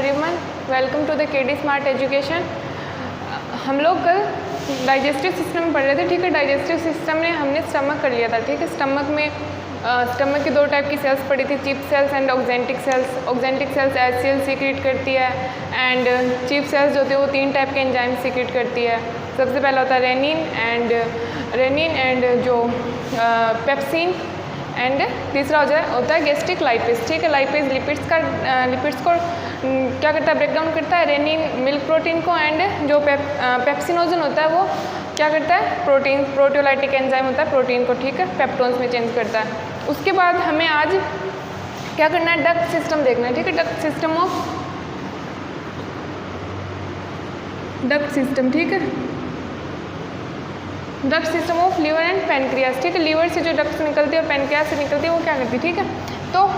Everyone, welcome to the KD smart education. हम लोग कल डाइजेस्टिव सिस्टम में पढ़ रहे थे, ठीक है। डाइजेस्टिव सिस्टम में हमने स्टमक कर लिया था, ठीक है। स्टमक की दो टाइप की सेल्स पढ़ी थी, chief cells and oxyntic cells. Oxyntic cells HCL secrete करती है एंड चीफ सेल्स जो होती है वो 3 टाइप के एंजाइम सीक्रेट करती है। सबसे पहला होता है रेनिन एंड जो पेप्सिन एंड तीसरा होता है गैस्ट्रिक लाइपेज, ठीक है। लाइपेज लिपिड्स को क्या करता है, ब्रेक डाउन करता है। रेनिन मिल्क प्रोटीन को एंड जो पेप्सिनोजन होता है वो क्या करता है, प्रोटियोलाइटिक एंजाइम होता है प्रोटीन को, ठीक है, पेप्टोन्स में चेंज करता है। उसके बाद हमें आज क्या करना है, डक्ट सिस्टम देखना है, ठीक है। डक्ट सिस्टम, ठीक है। Duct system of liver and pancreas, ठीक है। लीवर से जो डक्ट निकलती है और पैनक्रियास से निकलती है वो क्या करती है, ठीक है। तो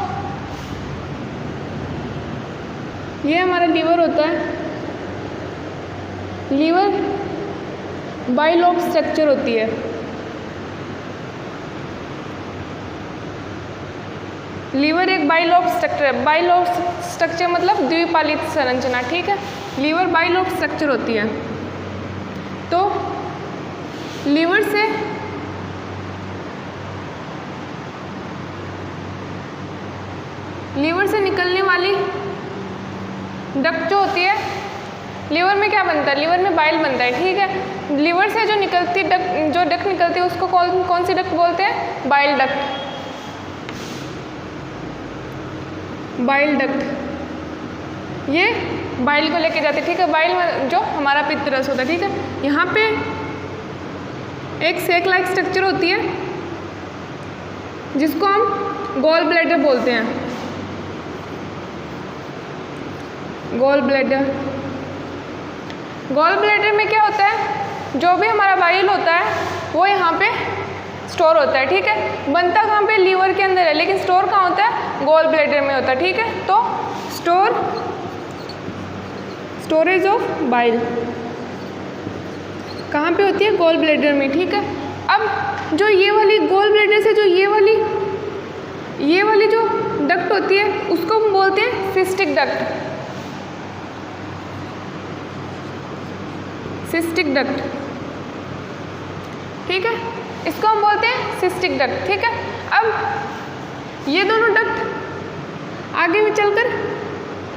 ये हमारा लीवर होता है। लीवर बाइलोब स्ट्रक्चर होती है। लीवर एक बाइलोब स्ट्रक्चर है। बाइलोब स्ट्रक्चर मतलब द्विपालित संरचना, ठीक है। लीवर बाइलोब स्ट्रक्चर होती है। तो लीवर से निकलने वाली डक्ट जो होती है, लीवर में क्या बनता है, लीवर में बाइल बनता है, ठीक है। लीवर से जो डक्ट निकलती है उसको कौन सी डक्ट बोलते हैं, बाइल डक्ट। बाइल डक्ट ये बाइल को लेके जाते हैं, ठीक है। बाइल में जो हमारा पित्त रस होता है, ठीक है। यहाँ पे एक सेक लाइक स्ट्रक्चर होती है जिसको हम गॉल ब्लैडर बोलते हैं। गॉल ब्लैडर में क्या होता है, जो भी हमारा बाइल होता है वो यहाँ पे स्टोर होता है, ठीक है। बनता कहाँ पे, लीवर के अंदर है, लेकिन स्टोर कहाँ होता है, गॉल ब्लैडर में होता है, ठीक है। तो स्टोरेज ऑफ बाइल कहाँ पे होती है, गॉल ब्लैडर में, ठीक है। अब जो ये वाली गॉल ब्लैडर से जो ये वाली जो डक्ट होती है उसको हम बोलते हैं सिस्टिक डक्ट, ठीक है। इसको हम बोलते हैं सिस्टिक डक्ट, ठीक है। अब ये दोनों डक्ट आगे में चलकर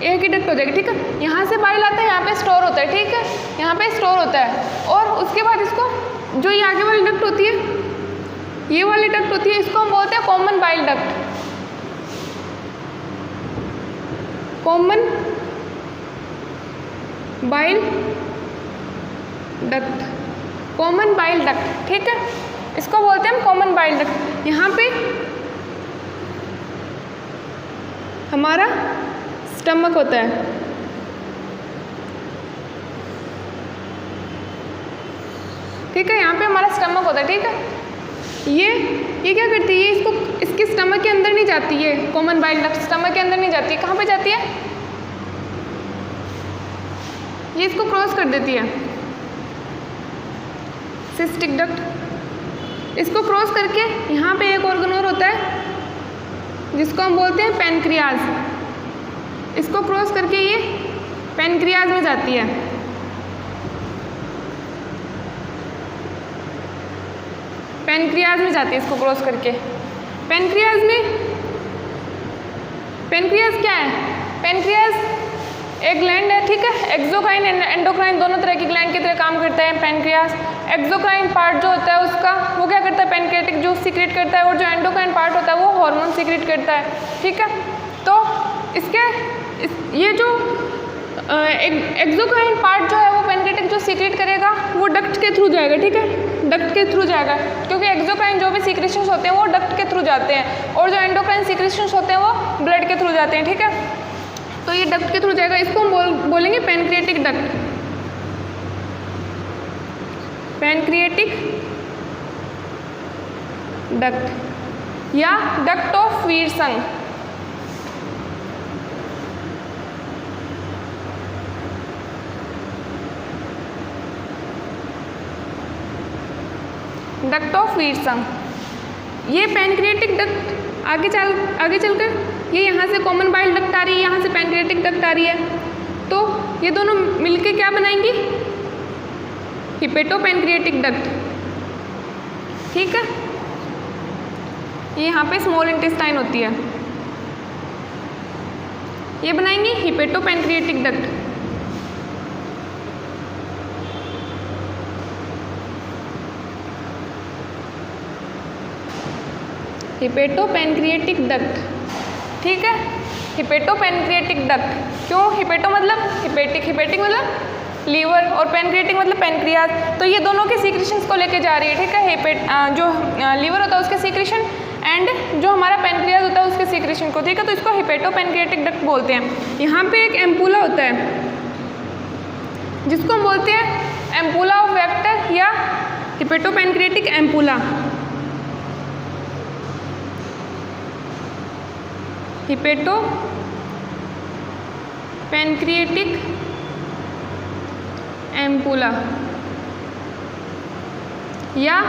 एक ही डक्ट हो जाएगी, ठीक है। यहाँ से बाइल आता है, यहाँ पे स्टोर होता है, ठीक है। यहाँ पे स्टोर होता है और उसके बाद इसको जो ये आगे वाली डक्ट होती है, ये वाली डक्ट होती है, इसको हम बोलते हैं common bile duct. Common bile duct, ठीक है। इसको बोलते हैं हम कॉमन बाइल डक्ट। यहाँ पे हमारा स्टमक होता है, ठीक है। यहाँ पे हमारा स्टमक होता है, ठीक है। ये क्या करती है, ये इसके स्टमक के अंदर नहीं जाती है। कॉमन बाइल डक्ट स्टमक के अंदर नहीं जाती है, कहाँ पे जाती है, ये इसको क्रॉस कर देती है, सिस्टिक डक्ट। इसको क्रॉस करके यहाँ पे एक ऑर्गन और होता है जिसको हम बोलते हैं पैनक्रियाज। इसको क्रॉस करके ये पैनक्रियाज में जाती है। इसको क्रॉस करके पैनक्रियाज क्या है, पैनक्रियाज एक ग्लैंड है, ठीक है। एक्सोक्राइन एंड एंडोक्राइन दोनों तरह की ग्लैंड की तरह काम करता है पैनक्रियाज। एक्सोक्राइन पार्ट जो होता है उसका वो क्या करता है, पैनक्रियाटिक जूस सीक्रेट करता है, और जो एंडोक्राइन पार्ट होता है वो हार्मोन सीक्रेट करता है, ठीक है। तो ये जो एक्सोक्राइन पार्ट जो है वो पैनक्रियाटिक जूस सीक्रेट करेगा, वो डक्ट के थ्रू जाएगा, ठीक है। डक्ट के थ्रू जाएगा क्योंकि एक्सोक्राइन जो भी सीक्रेशंस होते हैं वो डक्ट के थ्रू जाते हैं, और जो एंडोक्राइन सीक्रेशंस होते हैं वो ब्लड के थ्रू जाते हैं, ठीक है। तो ये डक्ट के थ्रू जाएगा, इसको हम बोलेंगे पैनक्रियाटिक डक्ट या डक्ट ऑफ वीरसंग। डक्ट ऑफ वीरसंग ये पैनक्रियाटिक डक्ट आगे चलकर ये यहाँ से कॉमन बाइल डक्ट आ रही है, यहाँ से पैनक्रियाटिक डक्ट आ रही है। ये दोनों मिलके क्या बनाएंगी? हिपेटोपैनक्रियाटिक डक्ट। ठीक है, ये यहाँ पे स्मॉल इंटेस्टाइन होती है, ये बनाएंगी हिपेटोपैनक्रियाटिक डक्ट। हिपेटोपैनक्रियाटिक डक्ट। ठीक है, हिपेटोपैनक्रियाटिक डक्ट। क्यों हिपेटो मतलब हिपेटिक, हिपेटिक मतलब लीवर और पैनक्रियाटिक मतलब पैनक्रियाज। तो ये दोनों के सीक्रेशंस को लेके जा रही है। ठीक है, जो लीवर होता है उसके सीक्रेशन एंड जो हमारा पैनक्रियाज होता है उसके सीक्रेशन को। ठीक है, तो इसको हिपेटोपैनक्रियाटिक डक्ट बोलते हैं। यहाँ पे एक एम्पूला होता है जिसको हम बोलते हैं एम्पूला ऑफ वेक्टर या हिपेटोपैनक्रियाटिक एम्पूला। हिपेटोपैनक्रियाटिक एम्पूला या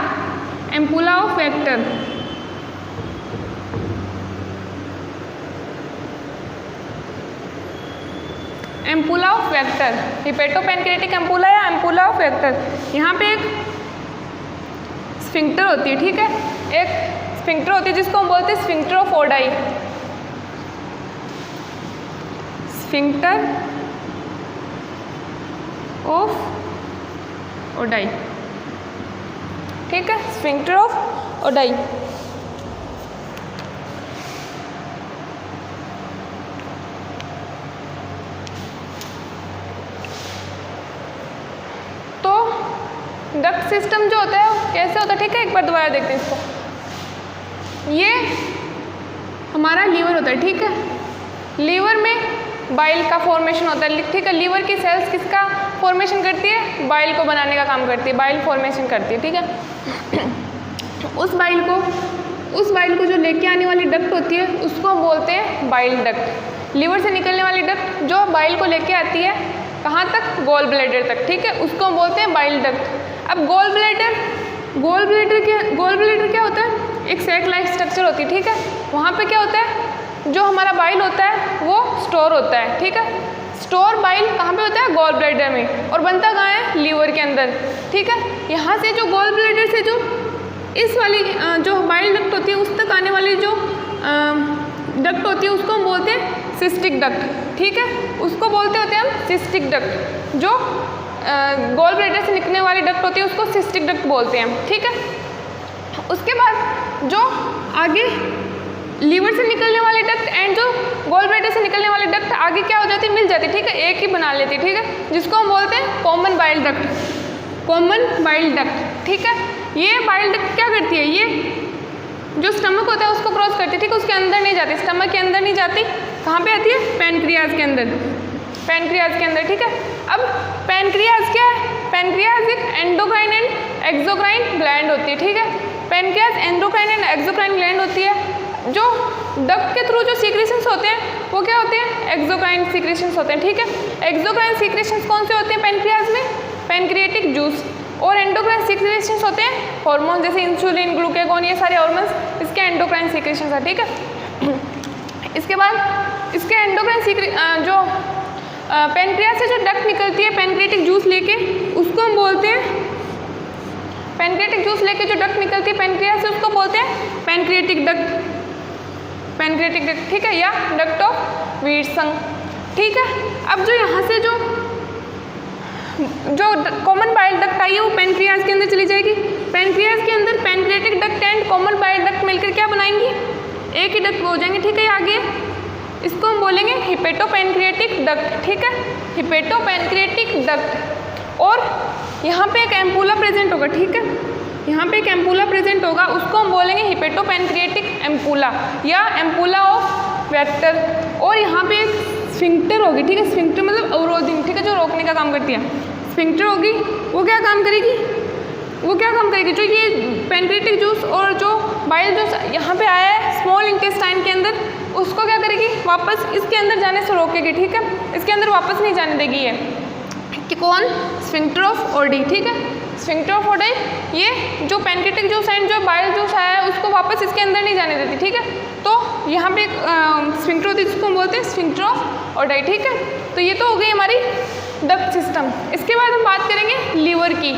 एम्पूला ऑफ वेक्टर। एम्पूला ऑफ वेक्टर, हिपेटोपैनक्रियाटिक एम्पूला या एम्पूला ऑफ वेक्टर। यहाँ पे एक स्फिंक्टर होती है। ठीक है, एक स्फिंक्टर होती है जिसको हम बोलते हैं sphincter of Oddi. Sphincter of Oddi. ठीक है, स्फिंक्टर ऑफ ओडाई। तो डक्ट सिस्टम जो होता है वो कैसे होता है? ठीक है, एक बार दोबारा देखते हैं इसको। ये हमारा लीवर होता है। ठीक है, लीवर में बाइल का फॉर्मेशन होता है। ठीक है, लीवर की सेल्स किसका फॉर्मेशन करती है? बाइल को बनाने का काम करती है, बाइल फॉर्मेशन करती है। ठीक है, उस बाइल को जो लेके आने वाली डक्ट होती है उसको हम बोलते हैं बाइल डक्ट। लीवर से निकलने वाली डक्ट जो बाइल को लेके आती है कहाँ तक? गॉल ब्लैडर तक। ठीक है, उसको हम बोलते हैं बाइल डक्ट। अब गॉल ब्लैडर क्या होता है? एक सैक लाइक स्ट्रक्चर होती है। ठीक है, वहाँ पे क्या होता है? जो हमारा बाइल होता है वो स्टोर होता है। ठीक है, स्टोर बाइल कहाँ पे होता है? गॉल ब्लैडर में। और बनता कहाँ है? लीवर के अंदर। ठीक है, यहाँ से जो गॉल ब्लैडर से जो इस वाली जो बाइल डक्ट होती है उस तक आने वाली जो डक्ट होती है उसको हम बोलते हैं सिस्टिक डक्ट। ठीक है, उसको बोलते होते हैं हम सिस्टिक डक्ट। जो गॉल ब्लैडर से निकलने वाली डक्ट होती है उसको सिस्टिक डक्ट बोलते हैं। ठीक है, उसके बाद जो आगे लीवर से निकलने वाली डक्ट एंड जो गॉल ब्लैडर से निकलने वाली डक्ट आगे क्या हो जाती है? मिल जाती है। ठीक है, एक ही बना लेती है। ठीक है, जिसको हम बोलते हैं common bile duct. Common bile duct. ठीक है, ये बाइल डक्ट क्या करती है? ये जो स्टमक होता है उसको क्रॉस करती है। ठीक है, उसके अंदर नहीं जाती, स्टमक के अंदर नहीं जाती। कहाँ पे आती है? पैनक्रियाज के अंदर। पैनक्रियाज के अंदर। ठीक है, अब पैनक्रियाज क्या है? पैनक्रियाज एक एंडोक्राइन एंड एक्सोक्राइन ग्लैंड होती है। ठीक है, pancreas endocrine and exocrine gland होती है। जो डक्ट के थ्रू जो सीक्रेशंस होते हैं वो क्या होते हैं? एक्सोक्राइन सीक्रेशंस होते हैं। ठीक है, एक्सोक्राइन सीक्रेशंस कौन से होते हैं पैनक्रियाज में? Pancreatic juice. और एंडोक्राइन सीक्रेशंस होते हैं हार्मोन जैसे इंसुलिन, ग्लूकागोन, ये सारे हार्मोन्स इसके एंडोक्राइन सीक्रेशंस है। ठीक है, इसके बाद इसके एंडोक्राइन जो पैनक्रियाज से जो डक्ट निकलती है पैनक्रियाटिक जूस लेके उसको हम बोलते हैं पैनक्रियाटिक जूस लेके जो डक्ट निकलती है पैनक्रियाज से उसको बोलते हैं पैनक्रियाटिक डक्ट। Pancreatic duct. ठीक है, या डक्ट ऑफ वीरसंग। ठीक है, अब जो यहाँ से जो कॉमन बाइल डक्ट आई है वो पैनक्रियाज के अंदर चली जाएगी। पैनक्रियाज के अंदर pancreatic duct and common bile duct मिलकर क्या बनाएंगी? एक ही डक्ट हो जाएंगे। ठीक है, आगे इसको हम बोलेंगे हिपेटोपैनक्रियाटिक डक्ट। ठीक है, हिपेटोपैनक्रियाटिक डक्ट। और यहाँ पे एक एम्पूला प्रेजेंट होगा। ठीक है, यहाँ पे एक एम्पूला प्रेजेंट होगा, उसको हम बोलेंगे हिपेटोपैनक्रियाटिक एम्पूला या एम्पूला ऑफ वेक्टर। और यहाँ पे एक स्फिंक्टर होगी। ठीक है, स्फिंक्टर मतलब अवरोधिंग। ठीक है, जो रोकने का काम करती है। स्फिंक्टर होगी, वो क्या काम करेगी? जो ये पैनक्रियाटिक जूस और जो बाइल जूस यहाँ पे आया है स्मॉल इंटेस्टाइन के अंदर, उसको क्या करेगी? वापस इसके अंदर जाने से रोकेगी। ठीक है, इसके अंदर वापस नहीं जाने देगी ये। कि कौन? Sphincter of OD. ठीक है, स्फिंक्टर ऑफ ओडी ये जो पैनक्रियाटिक जूस एंड जो बाइल जूस आया है उसको वापस इसके अंदर नहीं जाने देती। ठीक है, तो यहाँ पे स्फिंक्टर होती है जिसको हम बोलते हैं स्फिंक्टर ऑफ ओडाई, ठीक है। तो ये तो हो गई हमारी डक्ट सिस्टम। इसके बाद हम बात करेंगे लीवर की।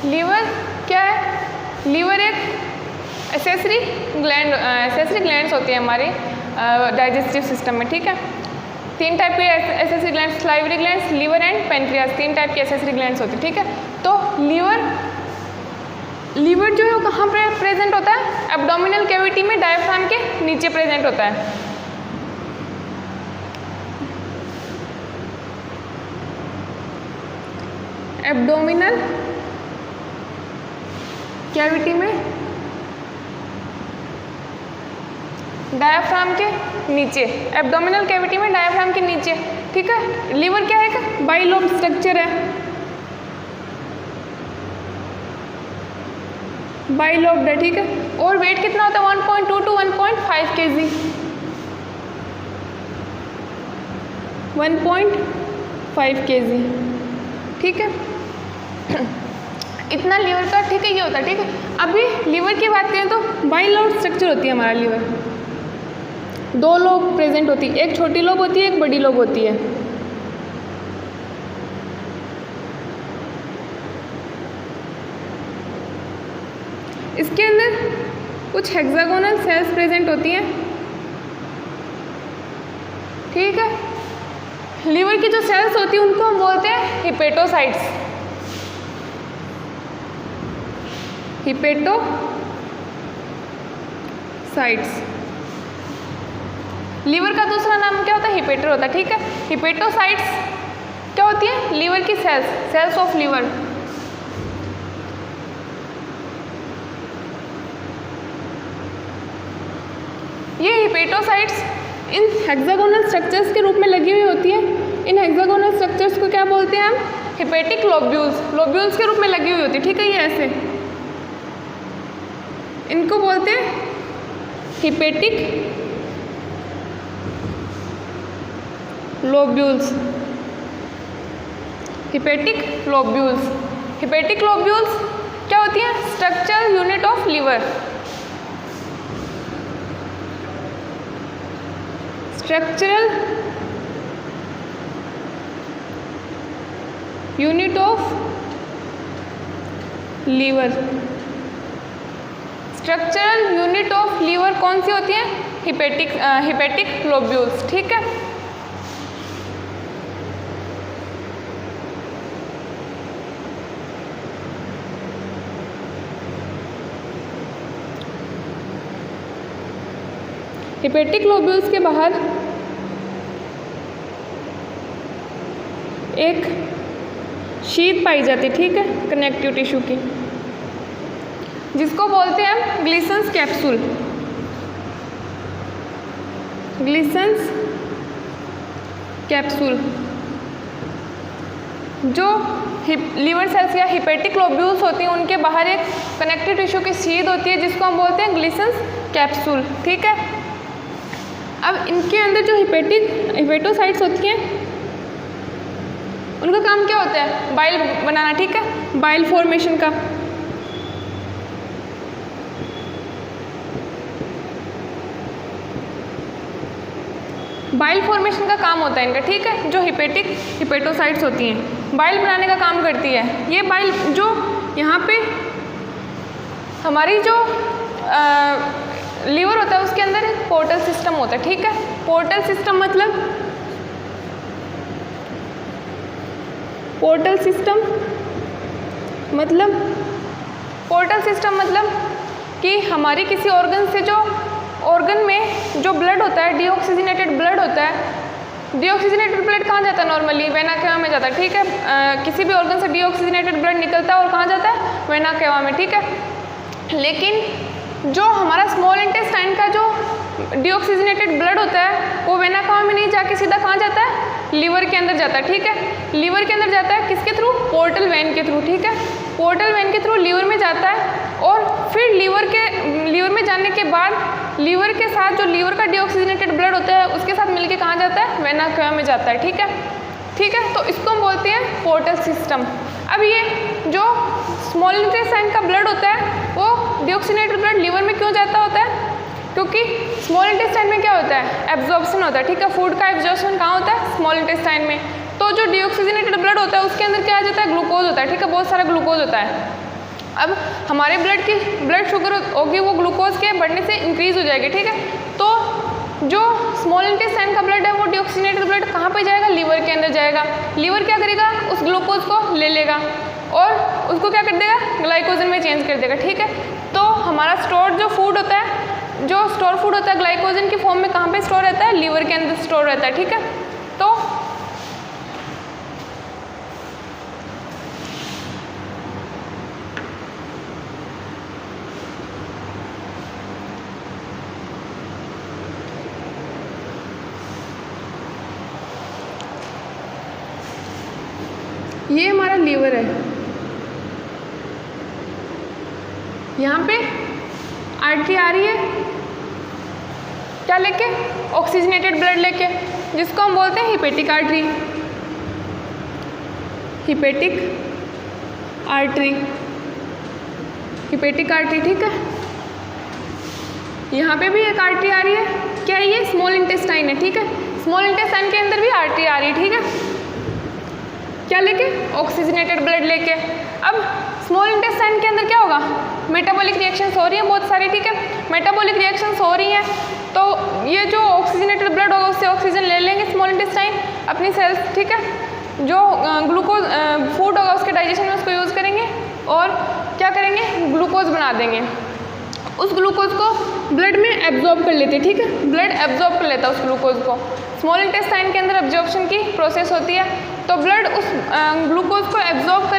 लीवर क्या है? लीवर एक एसेसरी ग्लैंड्स होती है हमारे डाइजेस्टिव सिस्टम में, ठीक है। 3 टाइप के accessory glands, salivary glands, liver and pancreas, 3 type की एसेसरी ग्लैंड्स होती है, ठीक है। तो लीवर जो है वो कहाँ पे प्रेजेंट होता है? एब्डोमिनल कैविटी में डायफ्राम के नीचे प्रेजेंट होता है। एब्डोमिनल कैविटी में डायफ्राम के नीचे, एब्डोमिनल कैविटी में डायफ्राम के नीचे, ठीक है। लीवर क्या है? बाइलोब स्ट्रक्चर है, बाइलोब्ड है, ठीक है। और वेट कितना होता है? 1.2 to 1.5 kg, 1.5 kg, ठीक है। इतना लीवर का, ठीक है, ये होता है, ठीक है। अभी लीवर की बात करें तो बाइलोब्ड स्ट्रक्चर होती है हमारा लीवर। 2 लोब प्रेजेंट होती है, एक छोटी लोब होती है, एक बड़ी लोब होती है। इसके अंदर कुछ हेक्सागोनल सेल्स प्रेजेंट होती हैं, ठीक है। लीवर की जो सेल्स होती है उनको हम बोलते हैं हिपेटोसाइट्स, हिपेटोसाइट्स। लीवर का दूसरा नाम क्या होता है? हिपेटर होता है, ठीक है। हिपेटोसाइट्स क्या होती है? लीवर की सेल्स ऑफ लीवर। ये हिपेटोसाइट्स इन हेक्सागोनल स्ट्रक्चर्स के रूप में लगी हुई होती है। इन हेक्सागोनल स्ट्रक्चर्स को क्या बोलते हैं हम? हिपेटिक लोब्यूल्स के रूप में लगी हुई होती है, ठीक है। ये ऐसे, इनको बोलते हैं हिपेटिक लोब्यूल्स। हिपेटिक लोब्यूल्स क्या होती हैं? Structural unit of liver, structural unit of liver. Structural unit of liver कौन सी होती है? हिपेटिक लोब्यूल्स, ठीक है। हिपेटिक लोब्यूल्स के बाहर एक शीट पाई जाती है, ठीक है, कनेक्टिव टिश्यू की, जिसको बोलते हैं हम ग्लिसन्स कैप्सूल। ग्लिसन्स कैप्सूल जो लीवर सेल्स या हिपेटिक लोब्यूल्स होती हैं उनके बाहर एक कनेक्टिव टिश्यू की शीट होती है जिसको हम बोलते हैं ग्लिसन्स कैप्सूल, ठीक है। अब इनके अंदर जो हिपेटोसाइट्स होती हैं उनका काम क्या होता है? बाइल बनाना, ठीक है, बाइल फॉर्मेशन का। बाइल फॉर्मेशन का काम होता है इनका, ठीक है। जो हिपेटोसाइट्स होती हैं बाइल बनाने का काम करती है। ये बाइल जो यहाँ पे हमारी जो लीवर होता है उसके अंदर एक पोर्टल सिस्टम होता है, ठीक है। पोर्टल सिस्टम मतलब कि हमारी किसी ऑर्गन में जो ब्लड होता है, डीऑक्सीजनेटेड ब्लड होता है। डीऑक्सीजनेटेड ब्लड कहाँ जाता है? नॉर्मली वेना केवा में जाता है, ठीक है। किसी भी ऑर्गन से डीऑक्सीजनेटेड ब्लड निकलता है और कहाँ जाता है? वेना केवा में, ठीक है। लेकिन जो हमारा स्मॉल इंटेस्टाइन का जो डीऑक्सीजनेटेड ब्लड होता है वो वेना कावा में नहीं जाके सीधा कहाँ जाता है, लीवर के अंदर जाता है, ठीक है। लीवर के अंदर जाता है किसके थ्रू, पोर्टल वेन के थ्रू, ठीक है। पोर्टल वेन के थ्रू लीवर में जाता है और फिर लीवर में जाने के बाद लीवर के साथ जो लीवर का डीऑक्सीजनेटेड ब्लड होता है उसके साथ मिलके कहाँ जाता है, वेना कावा में जाता है, ठीक है, ठीक है। तो इसको हम बोलते हैं पोर्टल सिस्टम। अब ये जो स्मॉल इंटेस्टाइन का ब्लड होता है वो डीऑक्सीजनेटेड ब्लड लीवर में क्यों जाता होता है, क्योंकि स्मॉल इंटेस्टाइन में क्या होता है, एब्जॉर्प्शन होता है, ठीक है। फूड का एब्जॉर्प्शन कहाँ होता है, स्मॉल इंटेस्टाइन में। तो जो डीऑक्सीजनेटेड ब्लड होता है उसके अंदर क्या आ जाता है, ग्लूकोज होता है, ठीक है, बहुत सारा ग्लूकोज होता है। अब हमारे ब्लड शुगर होगी वो ग्लूकोज के बढ़ने से इंक्रीज हो जाएगी, ठीक है। तो जो स्मॉल इंटेस्टाइन का ब्लड है वो डीऑक्सीजनेटेड ब्लड कहाँ पे जाएगा, लीवर के अंदर जाएगा। लीवर क्या करेगा, उस ग्लूकोज को ले लेगा और उसको क्या कर देगा, ग्लाइकोजन में चेंज कर देगा, ठीक है। तो हमारा स्टोर जो फूड होता है, जो स्टोर फूड होता है ग्लाइकोजन की फॉर्म में कहाँ पे स्टोर रहता है, लीवर के अंदर स्टोर रहता है, ठीक है। तो ये हमारा लीवर है, यहाँ पे आर्टरी आ रही है क्या लेके, ऑक्सीजनेटेड ब्लड लेके, जिसको हम बोलते हैं hepatic artery, hepatic artery, hepatic artery, ठीक है। यहाँ पे भी एक आर्टरी आ रही है, क्या है ये, स्मॉल इंटेस्टाइन है, ठीक है। स्मॉल इंटेस्टाइन के अंदर भी आर्टरी आ रही है, ठीक है, क्या लेके, ऑक्सीजनेटेड ब्लड लेके। अब स्मॉल इंटेस्टाइन के अंदर क्या होगा, मेटाबॉलिक रिएक्शंस हो रही हैं बहुत सारी, ठीक है। मेटाबॉलिक रिएक्शंस हो रही हैं तो ये जो ऑक्सीजनेटेड ब्लड होगा उससे ऑक्सीजन ले लेंगे स्मॉल इंटेस्टाइन अपनी सेल्स, ठीक है। जो ग्लूकोज फूड होगा उसके डाइजेशन में उसको यूज़ करेंगे और क्या करेंगे, ग्लूकोज बना देंगे। उस ग्लूकोज को ब्लड में एब्जॉर्ब कर लेते हैं, ठीक है, ब्लड एब्जॉर्ब कर लेता है उस ग्लूकोज को। स्मॉल इंटेस्टाइन के अंदर एब्जॉर्प्शन की प्रोसेस होती है, तो ब्लड उस ग्लूकोज को एब्जॉर्ब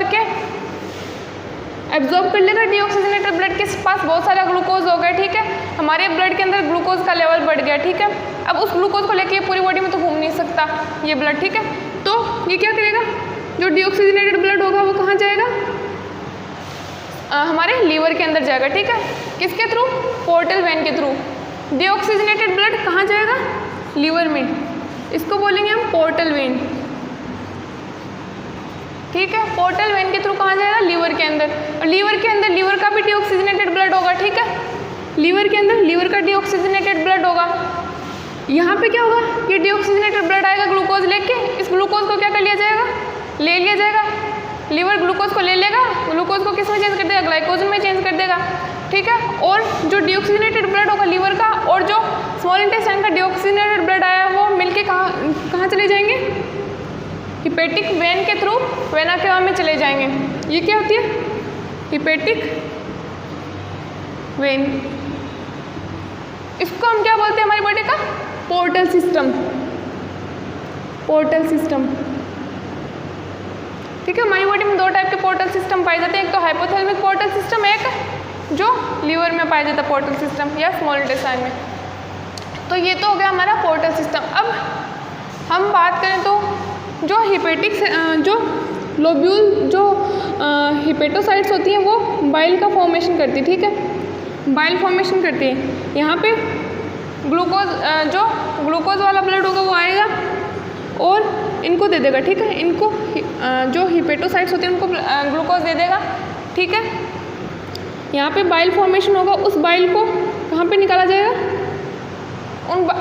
कर लेगा। डीऑक्सीजनेटेड ब्लड के पास बहुत सारा ग्लूकोज हो गया, ठीक है, हमारे ब्लड के अंदर ग्लूकोज का लेवल बढ़ गया, ठीक है। अब उस ग्लूकोज को लेके पूरी बॉडी में तो घूम नहीं सकता ये ब्लड, ठीक है। तो ये क्या करेगा, जो डीऑक्सीजनेटेड ब्लड होगा वो कहाँ जाएगा, हमारे लीवर के अंदर जाएगा, ठीक है। किसके थ्रू, पोर्टल वेन के थ्रू। डीऑक्सीजनेटेड ब्लड कहाँ जाएगा, लीवर में, इसको बोलेंगे हम पोर्टल वेन, ठीक है। पोर्टल वेन के थ्रू कहाँ जाएगा, लीवर के अंदर। और लीवर के अंदर लीवर का भी डीऑक्सीजनेटेड ब्लड होगा, ठीक है। लीवर के अंदर लीवर का डीऑक्सीजनेटेड ब्लड होगा। यहाँ पे क्या होगा, ये डीऑक्सीजनेटेड ब्लड आएगा ग्लूकोज लेके, इस ग्लूकोज को क्या कर लिया जाएगा, ले लिया जाएगा। लीवर ग्लूकोज को ले लेगा, ग्लूकोज को किस में चेंज कर देगा, ग्लाइकोजन में चेंज कर देगा, ठीक है। और जो डीऑक्सीजनेटेड ब्लड होगा लीवर का और जो स्मॉल इंटेस्टाइन का डीऑक्सीजनेटेड ब्लड आया वो मिलके कहाँ चले जाएंगे, हिपेटिक वेन के थ्रू वेना केवा में चले जाएंगे। ये क्या होती है, हिपेटिक वेन। इसको हम क्या बोलते हैं हमारी बॉडी का, पोर्टल सिस्टम, पोर्टल सिस्टम, ठीक है। हमारी बॉडी में दो टाइप के पोर्टल सिस्टम पाए जाते हैं, एक तो हाइपोथैलेमिक पोर्टल सिस्टम, एक जो लीवर में पाया जाता है पोर्टल सिस्टम या स्मॉल इंटेस्टाइन में। तो ये तो हो गया हमारा पोर्टल सिस्टम। अब हम बात करें तो जो हिपेटिक जो लोब्यूल जो हिपेटोसाइट्स होती हैं वो बाइल का फॉर्मेशन करती है, ठीक है, बाइल फॉर्मेशन करती है। यहाँ पे जो ग्लूकोज वाला ब्लड होगा वो आएगा और इनको दे देगा, ठीक है, इनको जो हिपेटोसाइट्स होती हैं उनको ग्लूकोज दे देगा, ठीक है। यहाँ पे बाइल फॉर्मेशन होगा, उस बाइल को कहाँ पे निकाला जाएगा,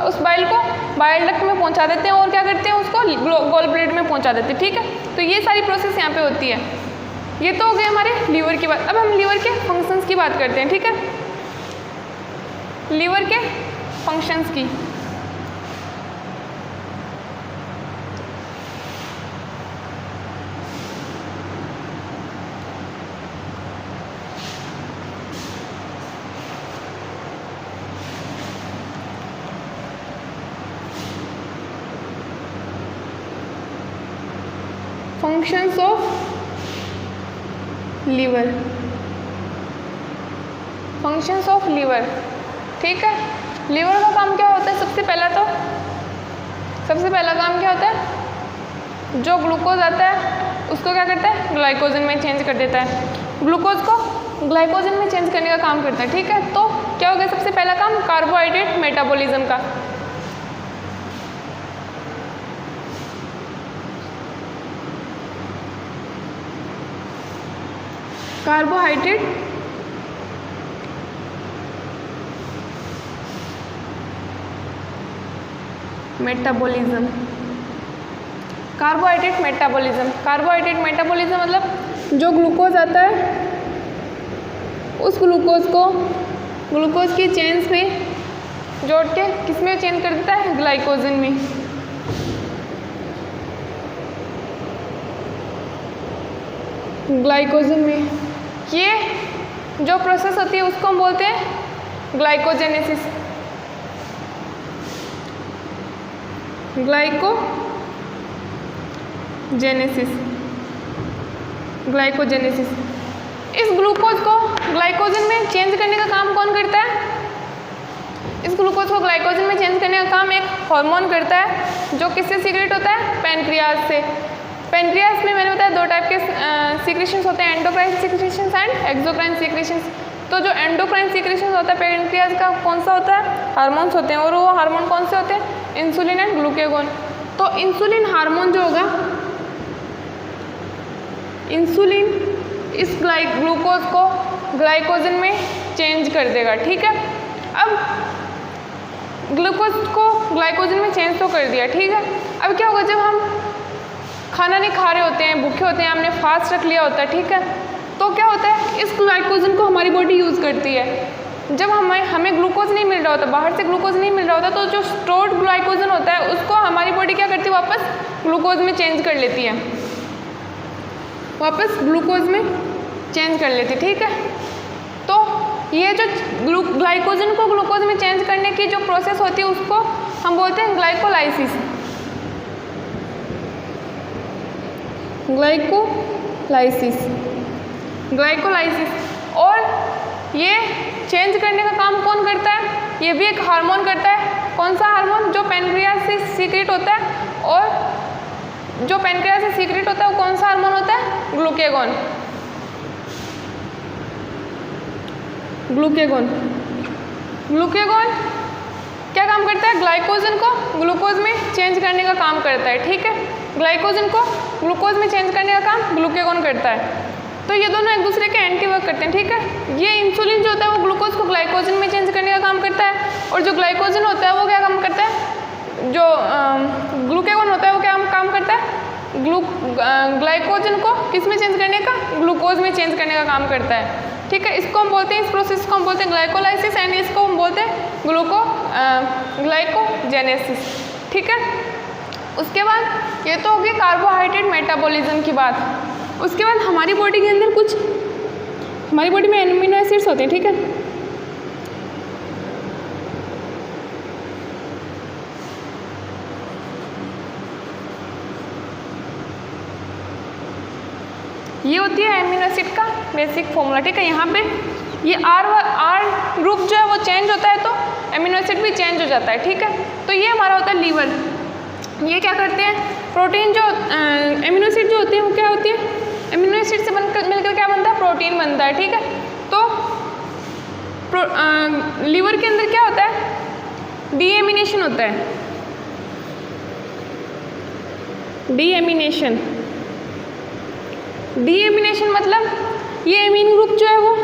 उस बाइल को बाइल डक्ट में पहुँचा देते हैं और क्या करते हैं उसको गॉल ब्लैडर में पहुँचा देते हैं, ठीक है। तो ये सारी प्रोसेस यहाँ पे होती है। ये तो हो गए हमारे लीवर की बात। अब हम लीवर के फंक्शंस की बात करते हैं, ठीक है, लीवर के फंक्शंस की। Functions of liver, functions of liver, ठीक है। लीवर का काम क्या होता है? सबसे पहला काम क्या होता है? जो ग्लूकोज आता है उसको क्या करता है? ग्लाइकोजन में चेंज कर देता है। ग्लूकोज को ग्लाइकोजन में चेंज करने का काम करता है, ठीक है। तो क्या हो गया सबसे पहला काम? कार्बोहाइड्रेट मेटाबॉलिज्म का। Carbohydrate metabolism. कार्बोहाइड्रेट मेटाबॉलिज्म मतलब जो ग्लूकोज आता है उस ग्लूकोज को ग्लूकोज की चेन्स में जोड़ के किस में चेंज कर देता है? ग्लाइकोजन में। ये जो प्रोसेस होती है उसको हम बोलते हैं ग्लाइकोजेनेसिस। ग्लाइकोजेनेसिस। इस ग्लूकोज को ग्लाइकोजन में चेंज करने का काम कौन करता है? इस ग्लूकोज को ग्लाइकोजन में चेंज करने का काम एक हार्मोन करता है, जो किससे सीक्रेट होता है? पैनक्रियाज से। पैनक्रियाज में मैंने बताया दो टाइप के सीक्रेशंस होते हैं, endocrine secretions and exocrine secretions. तो जो एंडोक्राइन सीक्रेशंस होता है पैनक्रियाज का, कौन सा होता है? हार्मोन्स होते हैं। और वो हार्मोन कौन से होते हैं? Insulin and glucagon. तो इंसुलिन हार्मोन जो होगा, इंसुलिन इस ग्लूकोज को ग्लाइकोजन में चेंज कर देगा, ठीक है। अब ग्लूकोज को ग्लाइकोजन में चेंज तो कर दिया, ठीक है। अब क्या होगा? जब हम खाना नहीं खा रहे होते हैं, भूखे होते हैं, हमने फास्ट रख लिया होता है, ठीक है, तो क्या होता है? इस ग्लाइकोजन को हमारी बॉडी यूज़ करती है। जब हमें ग्लूकोज नहीं मिल रहा होता, बाहर से ग्लूकोज नहीं मिल रहा होता, तो जो स्टोर्ड ग्लाइकोजन होता है उसको हमारी बॉडी क्या करती है? वापस ग्लूकोज में चेंज कर लेती है, ठीक है। तो ये जो ग्लाइकोजन को ग्लूकोज में चेंज करने की जो प्रोसेस होती है उसको हम बोलते हैं ग्लाइकोलाइसिस। और ये चेंज करने का काम कौन करता है? ये भी एक हार्मोन करता है। कौन सा हार्मोन? जो पैनक्रियाज से सीक्रेट होता है। और जो पैनक्रियाज से सीक्रेट होता है वो कौन सा हार्मोन होता है? ग्लूकेगोन। क्या काम करता है? ग्लाइकोजन को ग्लूकोज में चेंज करने का काम करता है, ठीक है। ग्लाइकोजन को ग्लूकोज में चेंज करने का काम ग्लूकेगोन करता है। तो ये दोनों एक दूसरे के एंटी वर्क करते हैं, ठीक है। ये इंसुलिन जो होता है वो ग्लूकोज को ग्लाइकोजन में चेंज करने का काम करता है, और जो ग्लाइकोजन होता है वो क्या काम करता है? जो ग्लूकेगोन होता है वो क्या काम करता है? ग्लाइकोजन को किस में चेंज करने का? ग्लूकोज में चेंज करने का काम करता है, ठीक है। इसको हम बोलते हैं, इस प्रोसेस को हम बोलते हैं ग्लाइकोलाइसिस, एंड इसको हम बोलते हैं ग्लाइकोजेनेसिस, ठीक है। उसके बाद ये तो होगी कार्बोहाइड्रेट मेटाबॉलिज्म की बात। उसके बाद हमारी बॉडी के अंदर हमारी बॉडी में एमिनो एसिड्स होते हैं, ठीक है। ये होती है एमिनो एसिड का बेसिक फॉर्मूला, ठीक है। यहाँ पे ये आर ग्रुप जो है वो चेंज होता है तो एमिनो एसिड भी चेंज हो जाता है, ठीक है। तो ये हमारा होता है लीवर। ये क्या करते हैं? प्रोटीन जो एमिनो एसिड जो होती है वो क्या होती है? एमिनो एसिड से मिलकर क्या बनता है? प्रोटीन बनता है, ठीक है। तो लीवर के अंदर क्या होता है? डीएमिनेशन होता है। डीएमिनेशन मतलब ये एमीन ग्रुप जो है वो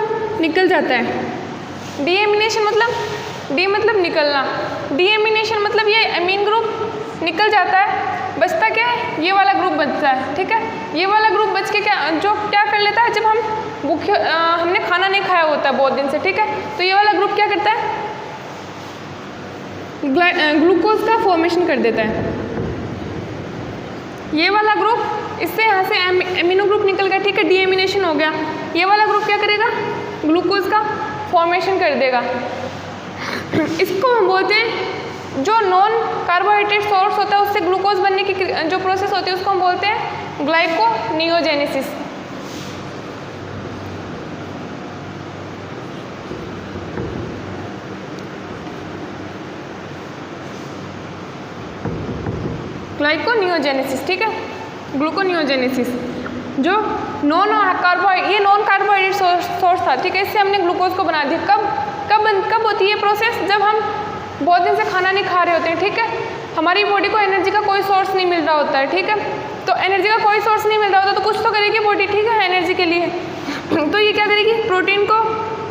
निकल जाता है। डीएमिनेशन मतलब मतलब निकलना। डीएमिनेशन मतलब ये एमीन ग्रुप निकल जाता है, बचता क्या है? ये वाला ग्रुप बचता है, ठीक है। ये वाला ग्रुप बच के क्या कर लेता है? जब हम हमने खाना नहीं खाया होता है बहुत दिन से, ठीक है, तो ये वाला ग्रुप क्या करता है? ग्लूकोज का फॉर्मेशन कर देता है। ये वाला ग्रुप, इससे यहाँ से एमिनो ग्रुप निकल गया, ठीक है, डीएमिनेशन हो गया। ये वाला ग्रुप क्या करेगा? ग्लूकोज का फॉर्मेशन कर देगा। इसको हम बोलते हैं, जो नॉन कार्बोहाइड्रेट सोर्स होता है उससे ग्लूकोज बनने की जो प्रोसेस होती है उसको हम बोलते हैं ग्लाइकोनियोजेनेसिस। ग्लाइकोनियोजेनेसिस, ठीक है, ग्लूकोनियोजेनेसिस, जो नॉन कार्बोहाइड्रेट सोर्स था, ठीक है, इससे हमने ग्लूकोज को बना दिया। कब होती है प्रोसेस? जब हम बहुत दिन से खाना नहीं खा रहे होते हैं, ठीक है, हमारी बॉडी को एनर्जी का कोई सोर्स नहीं मिल रहा होता है, ठीक है, तो एनर्जी का कोई सोर्स नहीं मिल रहा होता तो कुछ तो करेगी बॉडी, ठीक है, एनर्जी के लिए। तो ये क्या करेगी?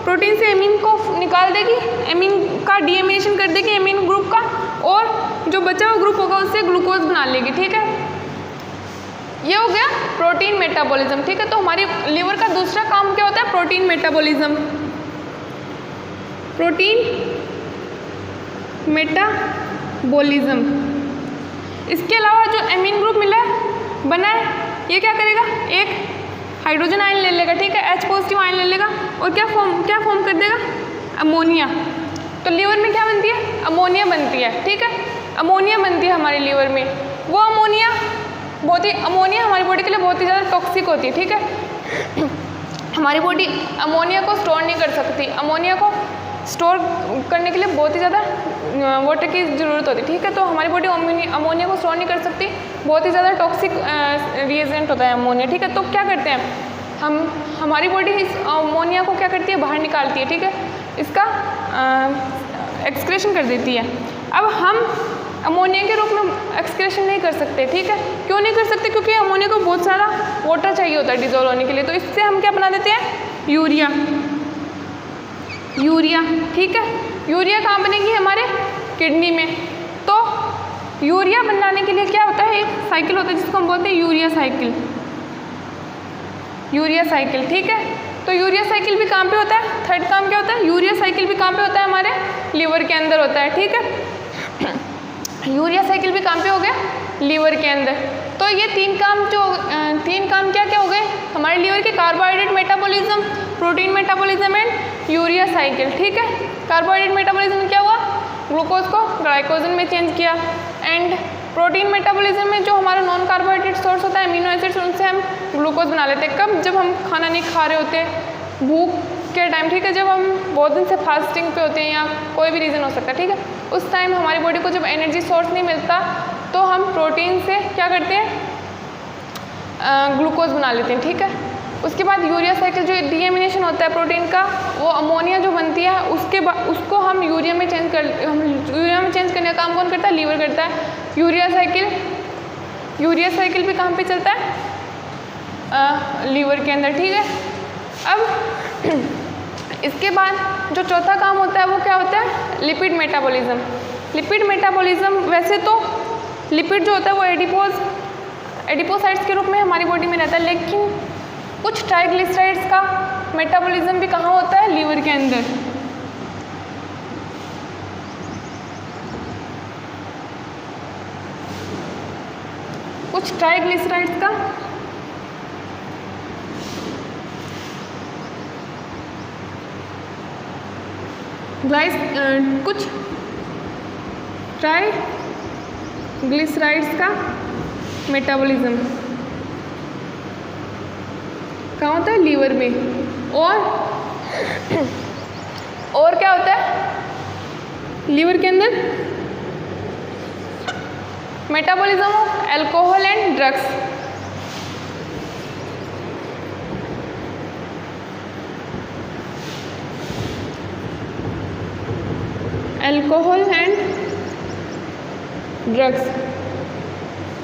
प्रोटीन से एमीन को निकाल देगी, एमीन का डीएमिनेशन कर देगी एमीन ग्रुप का, और जो बचा हुआ ग्रुप होगा उससे ग्लूकोज बना लेगी, ठीक है। ये हो गया प्रोटीन मेटाबॉलिज्म, ठीक है। तो हमारी लीवर का दूसरा काम क्या होता है? Protein metabolism. प्रोटीन मेटाबॉलिज्म, इसके अलावा जो एमीन ग्रुप बना है, ये क्या करेगा? एक हाइड्रोजन आयन ले लेगा, ठीक है, H पॉजिटिव आयन ले लेगा, और क्या फॉर्म कर देगा? अमोनिया। तो लीवर में क्या बनती है? अमोनिया बनती है, ठीक है, अमोनिया बनती है हमारे लीवर में। वो अमोनिया हमारी बॉडी के लिए बहुत ही ज़्यादा टॉक्सिक होती है, ठीक है। हमारी बॉडी अमोनिया को स्टोर नहीं कर सकती, अमोनिया को स्टोर करने के लिए बहुत ही ज़्यादा वाटर की ज़रूरत होती है, ठीक है। तो हमारी बॉडी अमोनिया को स्टोर नहीं कर सकती, बहुत ही ज़्यादा टॉक्सिक रिएजेंट होता है अमोनिया, ठीक है। तो क्या करते हैं हमारी बॉडी इस अमोनिया को क्या करती है? बाहर निकालती है, ठीक है, इसका एक्सक्रेशन कर देती है। अब हम अमोनिया के रूप में एक्सक्रेशन नहीं कर सकते, ठीक है। क्यों नहीं कर सकते? क्योंकि अमोनिया को बहुत सारा वाटर चाहिए होता है डिजोल्व होने के लिए, तो इससे हम क्या बना देते हैं? यूरिया, ठीक है। यूरिया कहाँ बनेगी? हमारे किडनी में। तो यूरिया बनाने के लिए क्या होता है? एक साइकिल होता है जिसको हम बोलते हैं यूरिया साइकिल, ठीक है। तो यूरिया साइकिल भी कहाँ पे होता है? थर्ड काम क्या होता है? यूरिया साइकिल भी कहाँ पे होता है? हमारे लीवर के अंदर होता है, ठीक है। यूरिया साइकिल भी कहाँ पे हो गया? लीवर के अंदर। तो ये तीन काम क्या हो गए हमारे लीवर के? Carbohydrate metabolism, protein metabolism and urea cycle, ठीक है। कार्बोहाइड्रेट मेटाबॉलिज्म में क्या हुआ? ग्लूकोज को ग्लाइकोजन में चेंज किया। एंड प्रोटीन मेटाबॉलिज्म में जो हमारा नॉन कार्बोहाइड्रेट सोर्स होता है अमीनो एसिड्स, उनसे हम ग्लूकोज बना लेते हैं। कब? जब हम खाना नहीं खा रहे होते, भूख के टाइम, ठीक है, जब हम बहुत दिन से फास्टिंग पे होते हैं या कोई भी रीज़न हो सकता है, ठीक है, उस टाइम हमारी बॉडी को जब एनर्जी सोर्स नहीं मिलता तो हम प्रोटीन से क्या करते हैं? ग्लूकोज बना लेते हैं, ठीक है। उसके बाद यूरिया साइकिल, जो डीएमिनेशन होता है प्रोटीन का, वो अमोनिया जो बनती है उसको हम यूरिया में चेंज करने का काम कौन करता है? लीवर करता है। यूरिया साइकिल भी कहाँ पे चलता है? लीवर के अंदर, ठीक है। अब इसके बाद जो चौथा काम होता है वो क्या होता है? Lipid metabolism. वैसे तो लिपिड जो होता है वो एडिपोसाइड्स के रूप में हमारी बॉडी में रहता है, लेकिन कुछ ट्राइग्लिसराइड्स का मेटाबॉलिज्म भी कहाँ होता है? लीवर के अंदर। कुछ ट्राइग्लिसराइड्स का कुछ ट्राइग्लिसराइड्स का मेटाबॉलिज्म कहाँ होता है? लीवर में। और क्या होता है लीवर के अंदर? Metabolism of alcohol and drugs. Alcohol and drugs,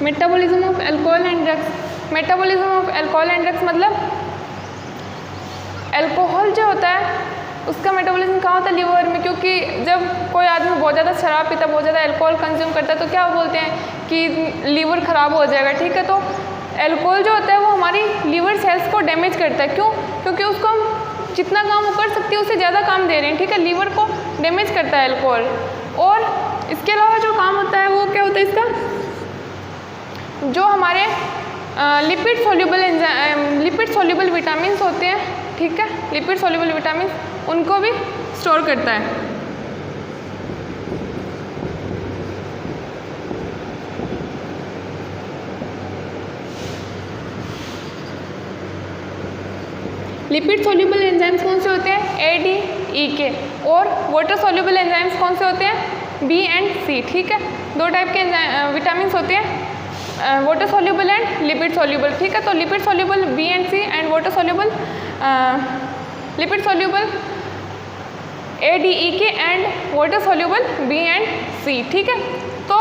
metabolism of alcohol and drugs. Metabolism of alcohol and drugs मतलब अल्कोहल जो होता है उसका मेटाबॉलिज्म कहाँ होता है? लीवर में। क्योंकि जब कोई आदमी बहुत ज़्यादा शराब पीता, बहुत ज़्यादा अल्कोहल कंज्यूम करता है तो क्या बोलते हैं कि लीवर ख़राब हो जाएगा, ठीक है। तो अल्कोहल जो होता है वो हमारी लीवर सेल्स को डैमेज करता है। क्यों? क्योंकि उसको हम जितना काम वो कर सकती है उससे ज़्यादा काम दे रहे हैं, ठीक है। लीवर को डैमेज करता है अल्कोहल। और इसके अलावा जो काम होता है वो क्या होता है इसका? जो हमारे लिपिड सोल्यूबल विटामिन्स होते हैं, ठीक है, लिपिड सोल्यूबल विटामिन, उनको भी स्टोर करता है। लिपिड सोल्यूबल एंजाइम्स कौन से होते हैं? A, D, E के। और वाटर सोल्यूबल एंजाइम्स कौन से होते हैं? B एंड C, ठीक है। दो टाइप के विटामिन होते हैं, water soluble and lipid soluble, ठीक है। तो lipid soluble B and C and water soluble lipid soluble A D E K and water soluble B and C, ठीक है। तो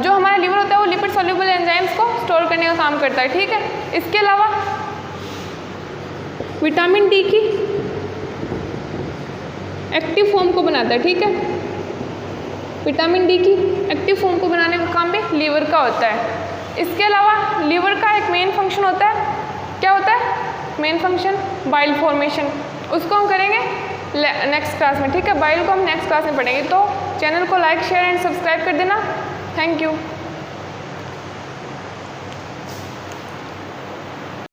जो हमारा लीवर होता है वो लिपिड सॉल्यूबल एंजाइम्स को स्टोर करने का काम करता है, ठीक है। इसके अलावा विटामिन डी की एक्टिव फॉर्म को बनाता है, ठीक है। विटामिन डी की एक्टिव फॉर्म को बनाने का काम भी लीवर का होता है। इसके अलावा लीवर का एक मेन फंक्शन होता है, क्या होता है मेन फंक्शन? Bile formation. उसको हम करेंगे नेक्स्ट क्लास में, ठीक है। बाइल को हम नेक्स्ट क्लास में पढ़ेंगे। तो चैनल को लाइक शेयर एंड सब्सक्राइब कर देना। Thank you.